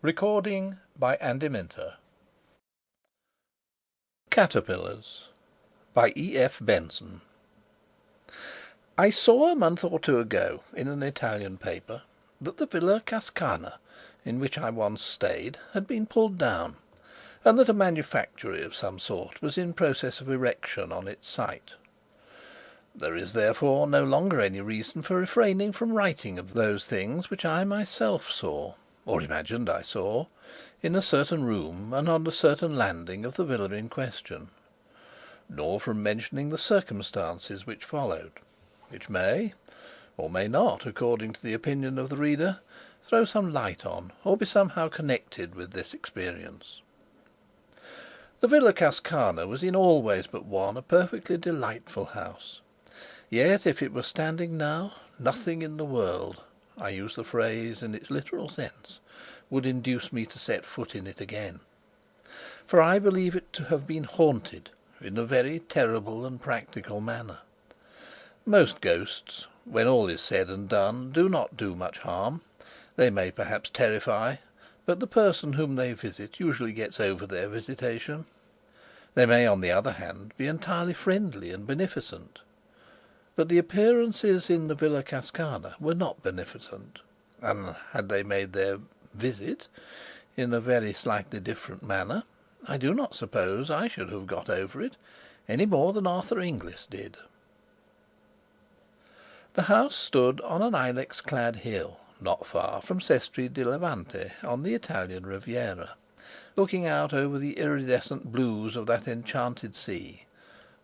Recording by Andy Minter. Caterpillars by E.F. Benson. I saw a month or two ago in an Italian paper that the Villa Cascana, in which I once stayed, had been pulled down, and that a manufactory of some sort was in process of erection on its site. There is therefore no longer any reason for refraining from writing of those things which I myself saw, or imagined I saw, in a certain room and on a certain landing of the villa in question; nor from mentioning the circumstances which followed, which may, or may not, according to the opinion of the reader, throw some light on, or be somehow connected with this experience. The Villa Cascana was in all ways but one a perfectly delightful house. Yet if it were standing now, nothing in the world, I use the phrase in its literal sense, would induce me to set foot in it again. For I believe it to have been haunted in a very terrible and practical manner. Most ghosts, when all is said and done, do not do much harm. They may perhaps terrify, but the person whom they visit usually gets over their visitation. They may, on the other hand, be entirely friendly and beneficent. But the appearances in the Villa Cascana were not beneficent, and had they made their visit in a very slightly different manner, I do not suppose I should have got over it any more than Arthur Inglis did. The house stood on an ilex-clad hill, not far from Sestri di Levante, on the Italian Riviera, looking out over the iridescent blues of that enchanted sea,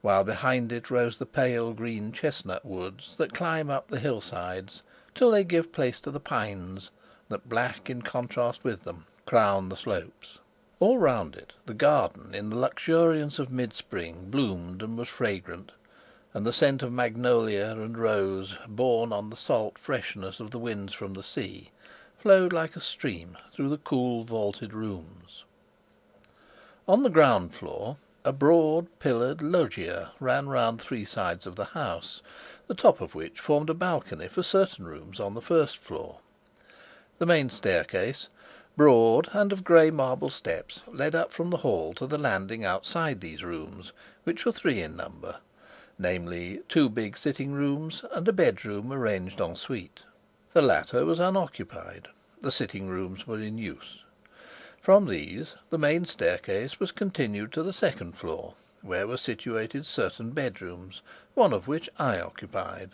while behind it rose the pale green chestnut woods that climb up the hillsides till they give place to the pines that, black in contrast with them, crown the slopes. All round it the garden, in the luxuriance of mid-spring, bloomed and was fragrant, and the scent of magnolia and rose, borne on the salt freshness of the winds from the sea, flowed like a stream through the cool vaulted rooms. On the ground floor a broad pillared loggia ran round three sides of the house, the top of which formed a balcony for certain rooms on the first floor. The main staircase, broad and of grey marble steps, led up from the hall to the landing outside these rooms, which were three in number, namely, two big sitting rooms and a bedroom arranged en suite. The latter was unoccupied; the sitting rooms were in use. From these the main staircase was continued to the second floor, where were situated certain bedrooms, one of which I occupied;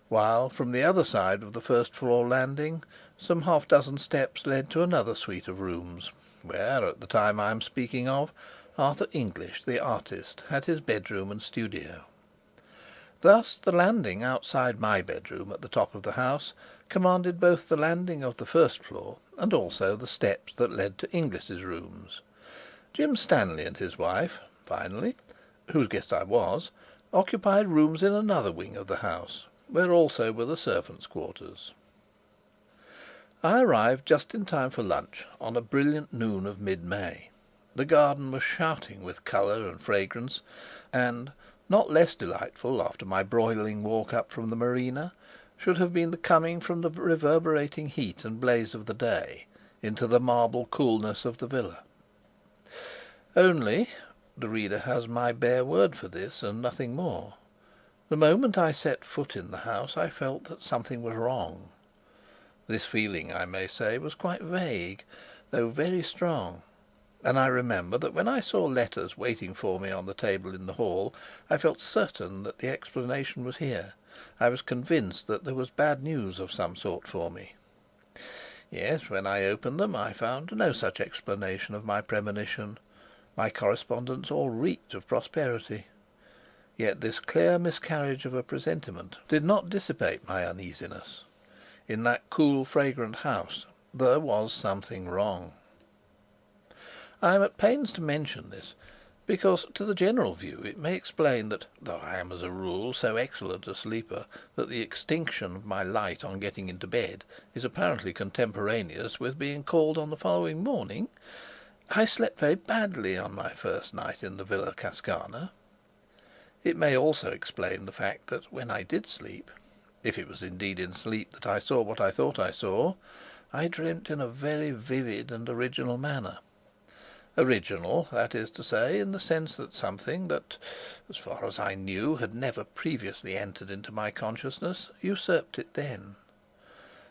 while from the other side of the first floor landing some half dozen steps led to another suite of rooms, where, at the time I am speaking of, Arthur Inglis, the artist, had his bedroom and studio. Thus the landing outside my bedroom at the top of the house commanded both the landing of the first floor and also the steps that led to Inglis's rooms. Jim Stanley and his wife, finally, whose guest I was, occupied rooms in another wing of the house, where also were the servants' quarters. I arrived just in time for lunch on a brilliant noon of mid-May. The garden was shouting with colour and fragrance, and, not less delightful after my broiling walk up from the marina, should have been the coming from the reverberating heat and blaze of the day into the marble coolness of the villa. Only, the reader has my bare word for this, and nothing more, the moment I set foot in the house I felt that something was wrong. This feeling, I may say, was quite vague, though very strong; and I remember that when I saw letters waiting for me on the table in the hall, I felt certain that the explanation was here. I was convinced that there was bad news of some sort for me. Yet when I opened them I found no such explanation of my premonition. My correspondence all reeked of prosperity. Yet this clear miscarriage of a presentiment did not dissipate my uneasiness. In that cool, fragrant house there was something wrong. I am at pains to mention this, because to the general view it may explain that, though I am as a rule so excellent a sleeper that the extinction of my light on getting into bed is apparently contemporaneous with being called on the following morning, I slept very badly on my first night in the Villa Cascana. It may also explain the fact that when I did sleep, if it was indeed in sleep that I saw what I thought I saw, I dreamt in a very vivid and original manner. Original, that is to say, in the sense that something that, as far as I knew, had never previously entered into my consciousness, usurped it then.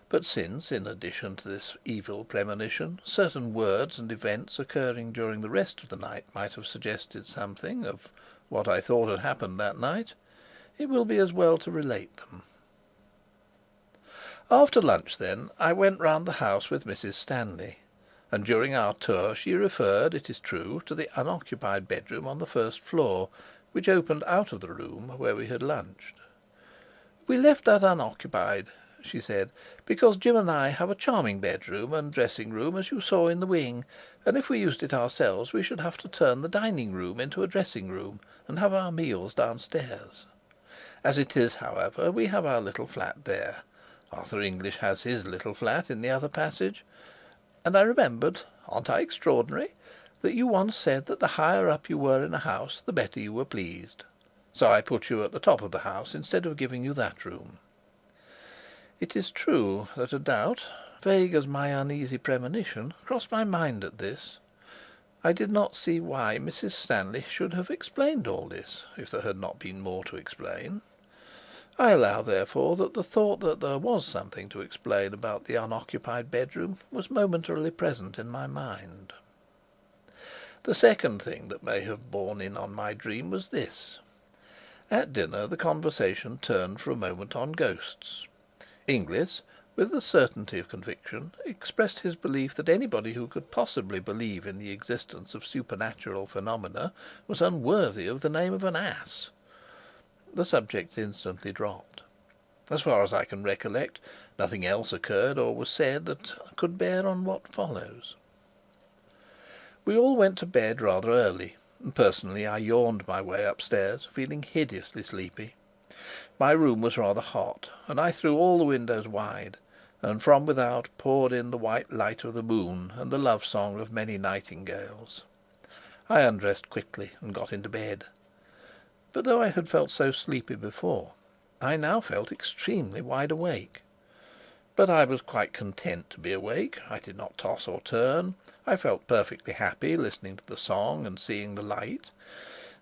But since, in addition to this evil premonition, certain words and events occurring during the rest of the night might have suggested something of what I thought had happened that night, it will be as well to relate them. After lunch, then, I went round the house with Mrs. Stanley, and during our tour she referred, it is true, to the unoccupied bedroom on the first floor, which opened out of the room where we had lunched. "We left that unoccupied," she said, "because Jim and I have a charming bedroom and dressing room, as you saw in the wing, and if we used it ourselves we should have to turn the dining room into a dressing room and have our meals downstairs. As it is, however, we have our little flat there. Arthur English has his little flat in the other passage. And I remembered, aren't I extraordinary, that you once said that the higher up you were in a house the better you were pleased. So I put you at the top of the house instead of giving you that room." It is true that a doubt, vague as my uneasy premonition, crossed my mind at this. I did not see why Mrs. Stanley should have explained all this, if there had not been more to explain. I allow, therefore, that the thought that there was something to explain about the unoccupied bedroom was momentarily present in my mind. The second thing that may have borne in on my dream was this. At dinner the conversation turned for a moment on ghosts. Inglis, with the certainty of conviction, expressed his belief that anybody who could possibly believe in the existence of supernatural phenomena was unworthy of the name of an ass. The subject instantly dropped. As far as I can recollect, nothing else occurred or was said that could bear on what follows. We all went to bed rather early, and personally I yawned my way upstairs, feeling hideously sleepy. My room was rather hot, and I threw all the windows wide, and from without poured in the white light of the moon and the love song of many nightingales. I undressed quickly and got into bed. But though I had felt so sleepy before, I now felt extremely wide awake. But I was quite content to be awake. I did not toss or turn. I felt perfectly happy, listening to the song and seeing the light.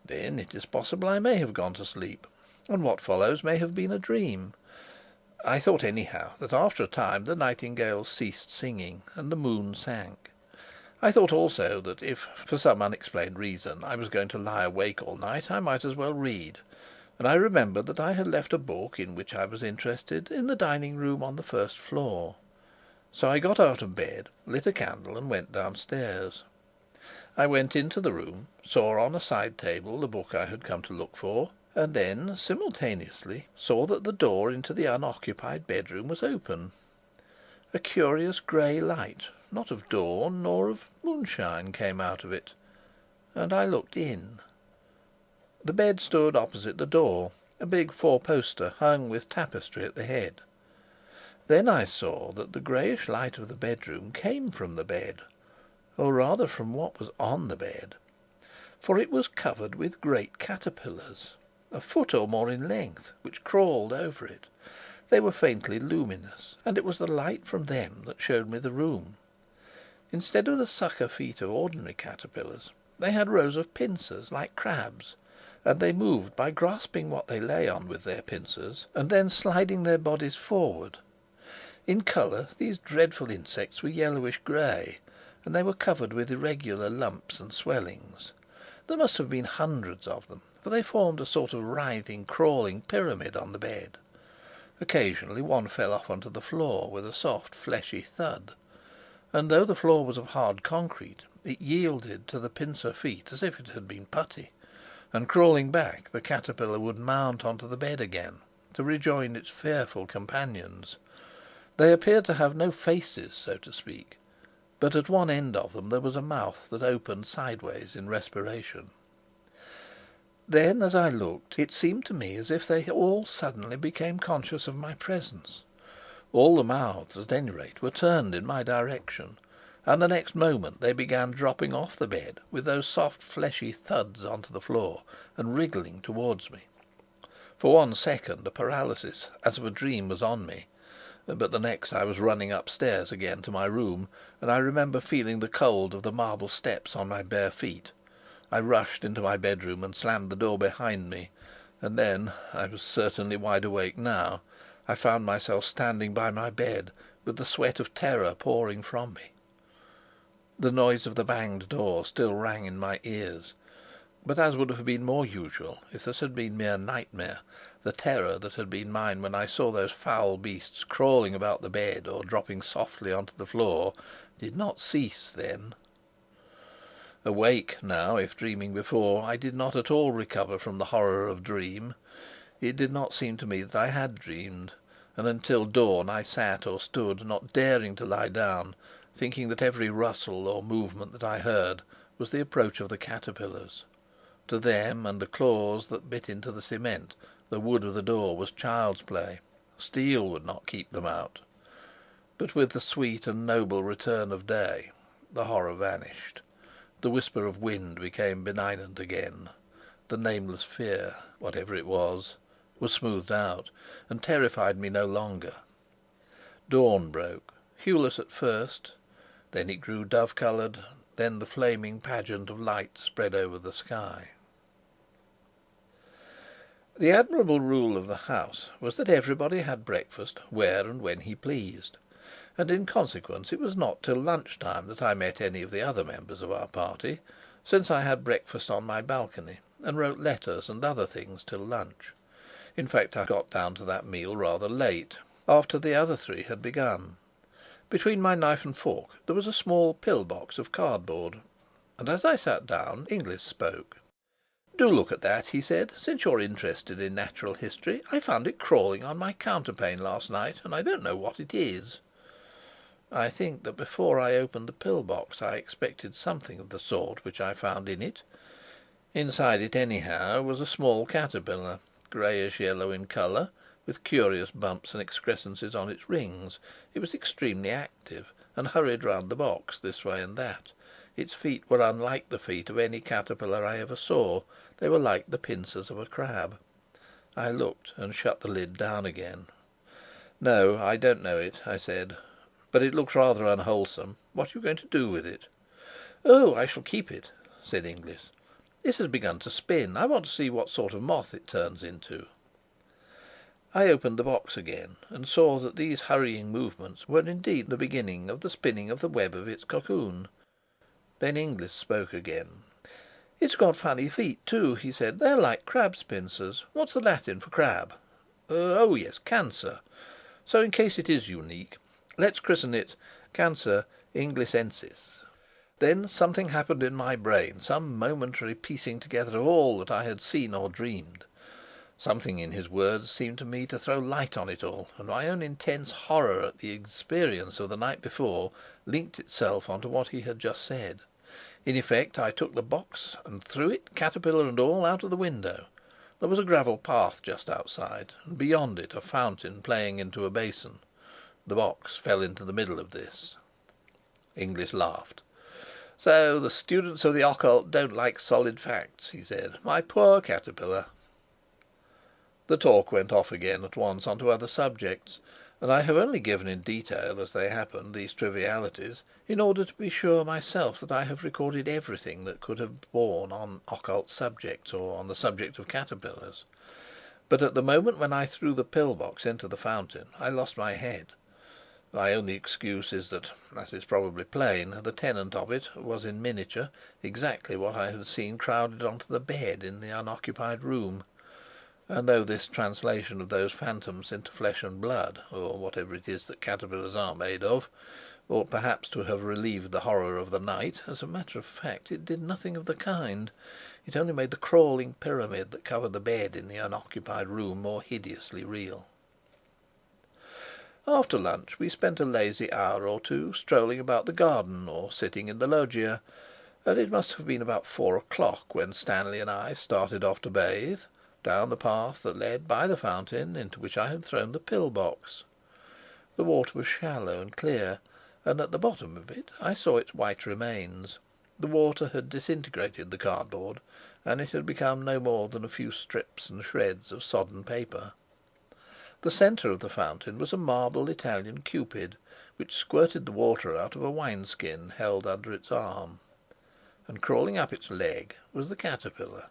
Then it is possible I may have gone to sleep, and what follows may have been a dream. I thought anyhow that after a time the nightingales ceased singing and the moon sank. I thought also that if, for some unexplained reason, I was going to lie awake all night, I might as well read, and I remembered that I had left a book in which I was interested in the dining room on the first floor. So I got out of bed, lit a candle, and went downstairs. I went into the room, saw on a side table the book I had come to look for, and then simultaneously saw that the door into the unoccupied bedroom was open. A curious grey light, not of dawn nor of moonshine, came out of it, and I looked in. The bed stood opposite the door, a big four-poster hung with tapestry at the head. Then I saw that the greyish light of the bedroom came from the bed, or rather from what was on the bed, for it was covered with great caterpillars, a foot or more in length, which crawled over it. They were faintly luminous, and it was the light from them that showed me the room. Instead of the sucker feet of ordinary caterpillars, they had rows of pincers like crabs, and they moved by grasping what they lay on with their pincers and then sliding their bodies forward. In colour these dreadful insects were yellowish grey, and they were covered with irregular lumps and swellings. There must have been hundreds of them, for they formed a sort of writhing, crawling pyramid on the bed. Occasionally one fell off onto the floor with a soft, fleshy thud, and though the floor was of hard concrete, it yielded to the pincer feet as if it had been putty, and crawling back, the caterpillar would mount onto the bed again to rejoin its fearful companions. They appeared to have no faces, so to speak, but at one end of them there was a mouth that opened sideways in respiration. Then, as I looked, it seemed to me as if they all suddenly became conscious of my presence. All the mouths, at any rate, were turned in my direction, and the next moment they began dropping off the bed with those soft fleshy thuds onto the floor and wriggling towards me. For 1 second a paralysis, as of a dream, was on me, but the next I was running upstairs again to my room, and I remember feeling the cold of the marble steps on my bare feet. I rushed into my bedroom and slammed the door behind me, and then I was certainly wide awake now I found myself standing by my bed, with the sweat of terror pouring from me. The noise of the banged door still rang in my ears, but, as would have been more usual if this had been mere nightmare, the terror that had been mine when I saw those foul beasts crawling about the bed or dropping softly on to the floor did not cease then. Awake now, if dreaming before, I did not at all recover from the horror of dream. It did not seem to me that I had dreamed, and until dawn I sat or stood, not daring to lie down, thinking that every rustle or movement that I heard was the approach of the caterpillars. To them and the claws that bit into the cement, the wood of the door was child's play. Steel would not keep them out. But with the sweet and noble return of day, the horror vanished. The whisper of wind became benignant again. The nameless fear, whatever it was smoothed out, and terrified me no longer. Dawn broke, hueless at first, then it grew dove-coloured, then the flaming pageant of light spread over the sky. The admirable rule of the house was that everybody had breakfast where and when he pleased, and in consequence it was not till lunch-time that I met any of the other members of our party, since I had breakfast on my balcony and wrote letters and other things till lunch. In fact, I got down to that meal rather late, after the other three had begun. Between my knife and fork there was a small pill-box of cardboard, and as I sat down Inglis spoke. "Do look at that," he said, "since you're interested in natural history. I found it crawling on my counterpane last night, and I don't know what it is." I think that before I opened the pill-box I expected something of the sort which I found in it. Inside it, anyhow, was a small caterpillar, greyish yellow in colour, with curious bumps and excrescences on its rings. It was extremely active, and hurried round the box this way and that. Its feet were unlike the feet of any caterpillar I ever saw; they were like the pincers of a crab. I looked and shut the lid down again. "No, I don't know it," I said, "but it looks rather unwholesome. What are you going to do with it?" "Oh, I shall keep it," said Inglis. "It has begun to spin. I want to see what sort of moth it turns into." I opened the box again, and saw that these hurrying movements were indeed the beginning of the spinning of the web of its cocoon. Then Inglis spoke again. "It's got funny feet, too," he said. "They're like crab's pincers. What's the Latin for crab? Oh, yes, Cancer. So, in case it is unique, let's christen it Cancer Inglisensis." Then something happened in my brain, some momentary piecing together of all that I had seen or dreamed. Something in his words seemed to me to throw light on it all, and my own intense horror at the experience of the night before linked itself on to what he had just said. In effect, I took the box and threw it, caterpillar and all, out of the window. There was a gravel path just outside, and beyond it a fountain playing into a basin. The box fell into the middle of this. Inglis laughed. "So the students of the occult don't like solid facts," he said. "My poor caterpillar!" The talk went off again at once on to other subjects, and I have only given in detail, as they happened, these trivialities, in order to be sure myself that I have recorded everything that could have borne on occult subjects or on the subject of caterpillars. But at the moment when I threw the pill-box into the fountain I lost my head. My only excuse is that, as is probably plain, the tenant of it was in miniature exactly what I had seen crowded on to the bed in the unoccupied room; and though this translation of those phantoms into flesh and blood, or whatever it is that caterpillars are made of, ought perhaps to have relieved the horror of the night, as a matter of fact it did nothing of the kind. It only made the crawling pyramid that covered the bed in the unoccupied room more hideously real. After lunch we spent a lazy hour or two strolling about the garden or sitting in the loggia, and it must have been about 4 o'clock when Stanley and I started off to bathe, down the path that led by the fountain into which I had thrown the pill-box. The water was shallow and clear, and at the bottom of it I saw its white remains. The water had disintegrated the cardboard, and it had become no more than a few strips and shreds of sodden paper. The The centre of the fountain was a marble Italian Cupid, which squirted the water out of a wineskin held under its arm. And crawling up its leg was the caterpillar.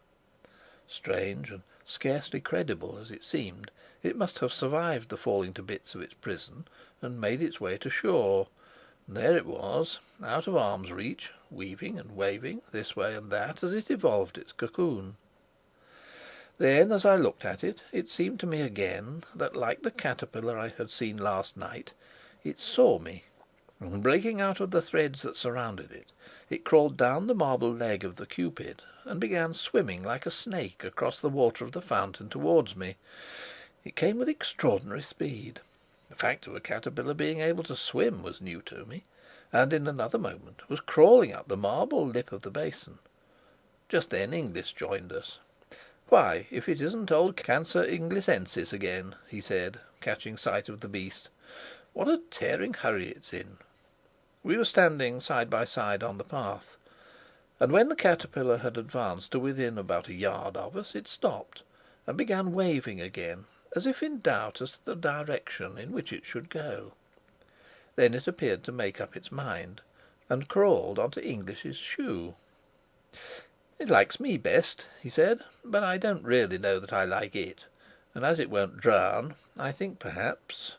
Strange and scarcely credible as it seemed, it must have survived the falling to bits of its prison and made its way to shore. And there it was, out of arm's reach, weaving and waving this way and that as it evolved its cocoon. Then, as I looked at it, it seemed to me again that, like the caterpillar I had seen last night, it saw me, and breaking out of the threads that surrounded it, it crawled down the marble leg of the Cupid and began swimming like a snake across the water of the fountain towards me. It came with extraordinary speed. The fact of a caterpillar being able to swim was new to me, and in another moment was crawling up the marble lip of the basin. Just then Inglis joined us. "Why, if it isn't old Cancer Inglisensis again!" he said, catching sight of the beast. "What a tearing hurry it's in!" We were standing side by side on the path, and when the caterpillar had advanced to within about a yard of us, it stopped and began waving again, as if in doubt as to the direction in which it should go. Then it appeared to make up its mind, and crawled on to Inglish's shoe. "It likes me best," he said, "but I don't really know that I like it. And as it won't drown, I think perhaps—"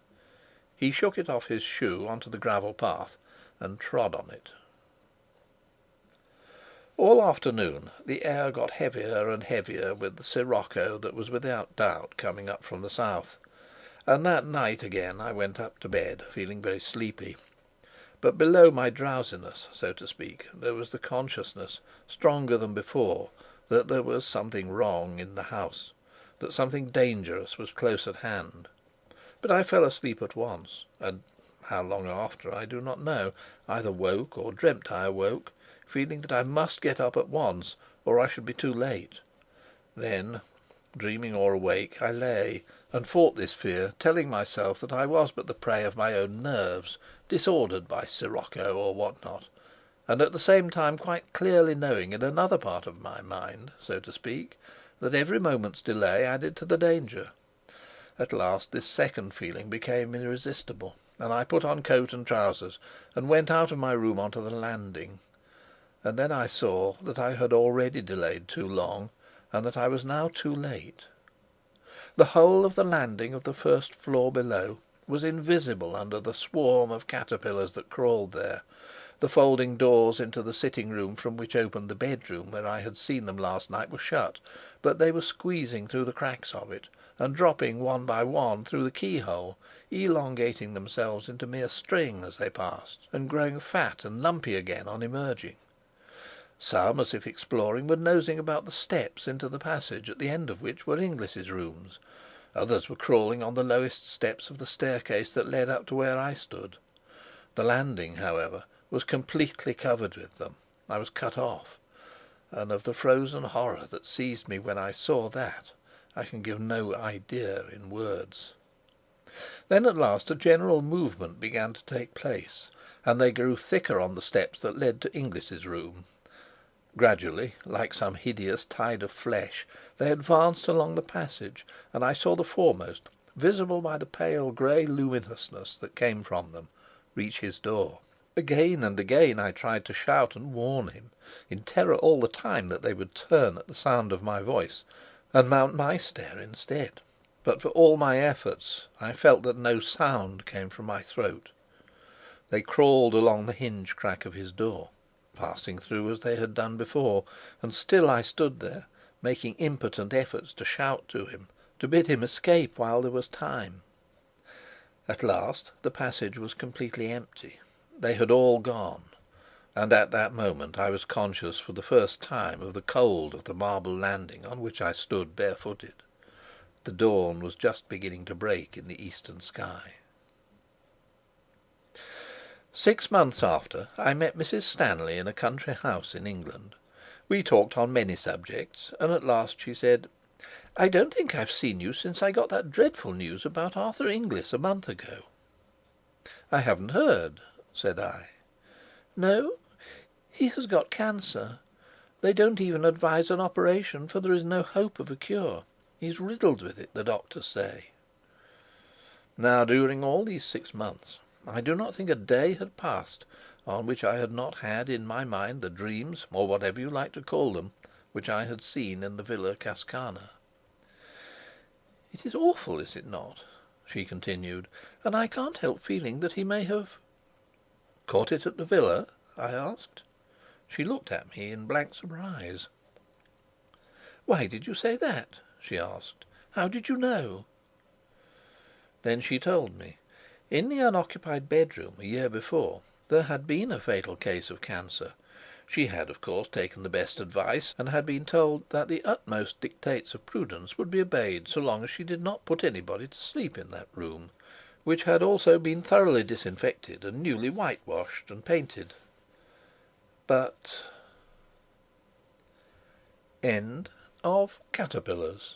He shook it off his shoe on to the gravel path and trod on it. All afternoon the air got heavier and heavier with the sirocco that was without doubt coming up from the south, and that night again I went up to bed feeling very sleepy. But below my drowsiness, so to speak, there was the consciousness, stronger than before, that there was something wrong in the house, that something dangerous was close at hand. But I fell asleep at once, and how long after I do not know, either woke or dreamt I awoke, feeling that I must get up at once, or I should be too late. Then, dreaming or awake, I lay and fought this fear, telling myself that I was but the prey of my own nerves, disordered by sirocco or what not, and at the same time quite clearly knowing in another part of my mind, so to speak, that every moment's delay added to the danger. At last this second feeling became irresistible, and I put on coat and trousers and went out of my room onto the landing. And then I saw that I had already delayed too long, and that I was now too late. The whole of the landing of the first floor below was invisible under the swarm of caterpillars that crawled there. The folding doors into the sitting room from which opened the bedroom where I had seen them last night were shut, but they were squeezing through the cracks of it, and dropping one by one through the keyhole, elongating themselves into mere string as they passed, and growing fat and lumpy again on emerging. Some, as if exploring, were nosing about the steps into the passage, at the end of which were Inglis's rooms. Others were crawling on the lowest steps of the staircase that led up to where I stood. The landing, however, was completely covered with them. I was cut off, and of the frozen horror that seized me when I saw that, I can give no idea in words. Then at last a general movement began to take place, and they grew thicker on the steps that led to Inglis's room. Gradually, like some hideous tide of flesh, they advanced along the passage, and I saw the foremost, visible by the pale grey luminousness that came from them, reach his door. Again and again I tried to shout and warn him, in terror all the time that they would turn at the sound of my voice and mount my stair instead. But for all my efforts I felt that no sound came from my throat. They crawled along the hinge crack of his door, passing through as they had done before, and still I stood there, making impotent efforts to shout to him, to bid him escape while there was time. At last the passage was completely empty. They had all gone, and at that moment I was conscious for the first time of the cold of the marble landing on which I stood barefooted. The dawn was just beginning to break in the eastern sky. 6 months after, I met Mrs. Stanley in a country house in England. We talked on many subjects, and at last she said: "I don't think I've seen you since I got that dreadful news about Arthur Inglis a month ago." "I haven't heard," said I. "No? He has got cancer. They don't even advise an operation, for there is no hope of a cure. He's riddled with it, the doctors say." Now, during all these 6 months, I do not think a day had passed on which I had not had in my mind the dreams, or whatever you like to call them, which I had seen in the Villa Cascana. "It is awful, is it not?" she continued. "And I can't help feeling that he may have—" "Caught it at the villa?" I asked. She looked at me in blank surprise. "Why did you say that?" she asked. "How did you know?" Then she told me. In the unoccupied bedroom a year before there had been a fatal case of cancer. She had, of course, taken the best advice, and had been told that the utmost dictates of prudence would be obeyed so long as she did not put anybody to sleep in that room, which had also been thoroughly disinfected and newly whitewashed and painted. But End of Caterpillars